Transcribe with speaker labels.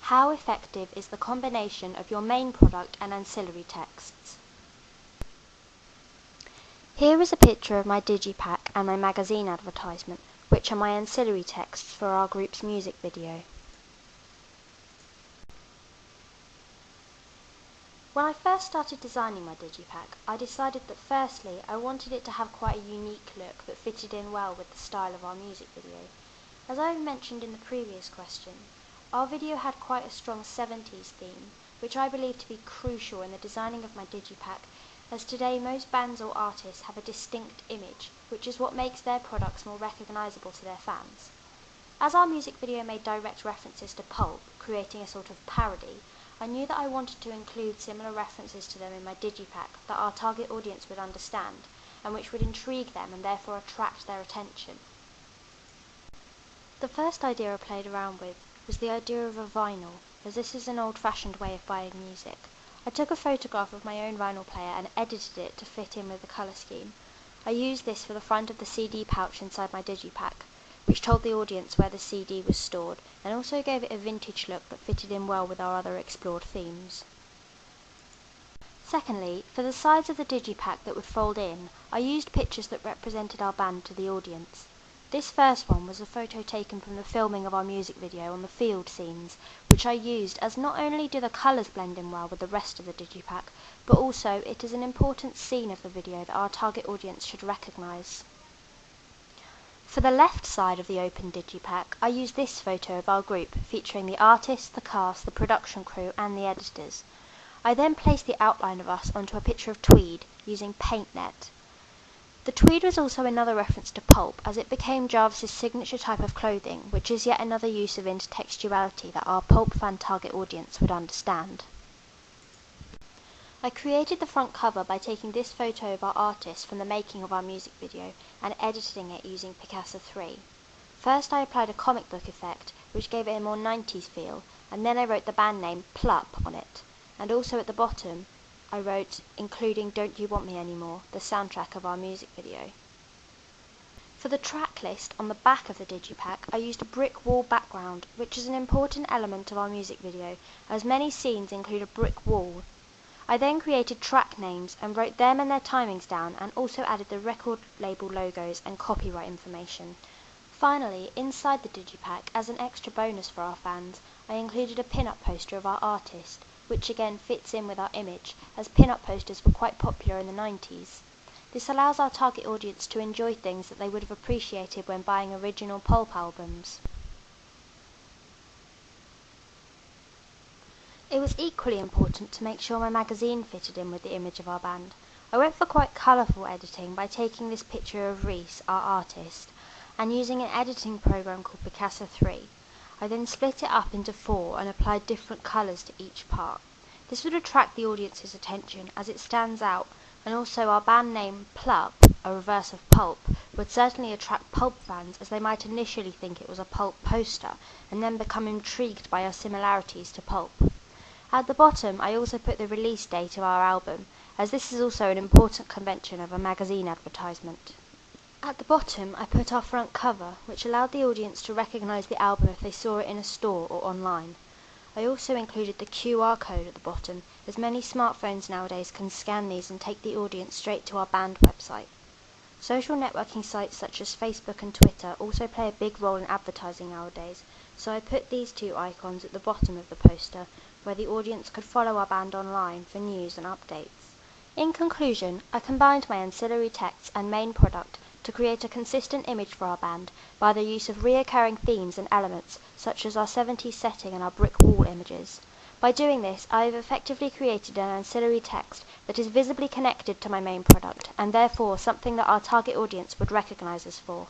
Speaker 1: How effective is the combination of your main product and ancillary texts? Here is a picture of my digipack and my magazine advertisement, which are my ancillary texts for our group's music video. When I first started designing my digipack, I decided that firstly I wanted it to have quite a unique look that fitted in well with the style of our music video. As I mentioned in the previous question, our video had quite a strong 70s theme, which I believe to be crucial in the designing of my digipack, as today most bands or artists have a distinct image, which is what makes their products more recognisable to their fans. As our music video made direct references to pulp, creating a sort of parody, I knew that I wanted to include similar references to them in my digipack that our target audience would understand, and which would intrigue them and therefore attract their attention. The first idea I played around with was the idea of a vinyl, as this is an old-fashioned way of buying music. I took a photograph of my own vinyl player and edited it to fit in with the colour scheme. I used this for the front of the CD pouch inside my digipack, which told the audience where the CD was stored, and also gave it a vintage look that fitted in well with our other explored themes. Secondly, for the sides of the digipack that would fold in, I used pictures that represented our band to the audience. This first one was a photo taken from the filming of our music video on the field scenes, which I used as not only do the colours blend in well with the rest of the digipack, but also it is an important scene of the video that our target audience should recognise. For the left side of the open digipack, I used this photo of our group, featuring the artists, the cast, the production crew and the editors. I then placed the outline of us onto a picture of tweed, using PaintNet. The tweed was also another reference to pulp, as it became Jarvis's signature type of clothing, which is yet another use of intertextuality that our pulp fan target audience would understand. I created the front cover by taking this photo of our artist from the making of our music video and editing it using Picasa 3. First I applied a comic book effect, which gave it a more 90s feel, and then I wrote the band name Plup on it, and also at the bottom I wrote including Don't You Want Me Anymore, the soundtrack of our music video. For the track list on the back of the digipack, I used a brick wall background, which is an important element of our music video, as many scenes include a brick wall. I then created track names and wrote them and their timings down, and also added the record label logos and copyright information. Finally, inside the digipack, as an extra bonus for our fans, I included a pin-up poster of our artist, which again fits in with our image, as pin-up posters were quite popular in the 90s. This allows our target audience to enjoy things that they would have appreciated when buying original pulp albums. It was equally important to make sure my magazine fitted in with the image of our band. I went for quite colourful editing by taking this picture of Reese, our artist, and using an editing program called Picasa 3. I then split it up into 4 and applied different colours to each part. This would attract the audience's attention as it stands out, and also our band name Plup, a reverse of pulp, would certainly attract pulp fans, as they might initially think it was a pulp poster and then become intrigued by our similarities to pulp. At the bottom I also put the release date of our album, as this is also an important convention of a magazine advertisement. At the bottom I put our front cover, which allowed the audience to recognise the album if they saw it in a store or online. I also included the QR code at the bottom, as many smartphones nowadays can scan these and take the audience straight to our band website. Social networking sites such as Facebook and Twitter also play a big role in advertising nowadays, so I put these two icons at the bottom of the poster, where the audience could follow our band online for news and updates. In conclusion, I combined my ancillary texts and main product to create a consistent image for our band by the use of reoccurring themes and elements such as our 70s setting and our brick wall images. By doing this, I have effectively created an ancillary text that is visibly connected to my main product, and therefore something that our target audience would recognise us for.